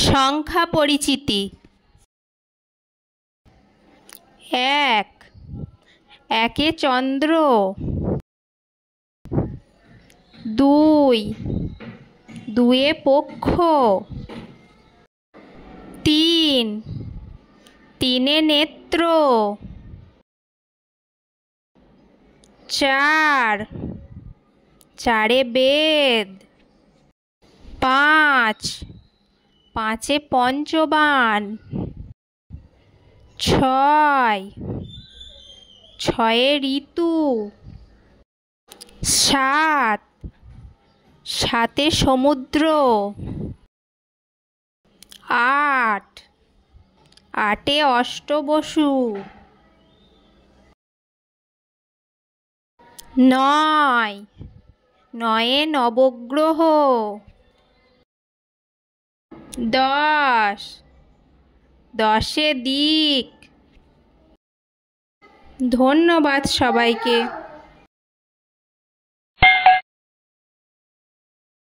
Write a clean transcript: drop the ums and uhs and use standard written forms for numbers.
সংখ্যা পরিচিতি। ১ একে চন্দ্র। ২ দুয়ে পক্ষ। ৩ তিনে নেত্র। ৪ চারে বেদ। ৫ পাঁচে পঞ্চবাণ। ৬ ছয়ে ঋতু। ৭ সাতে সমুদ্র। ৮ আটে অষ্টবসু। ৯ নয়ে নবগ্রহ। ১০ দশে দিক। ধন্যবাদ সবাইকে।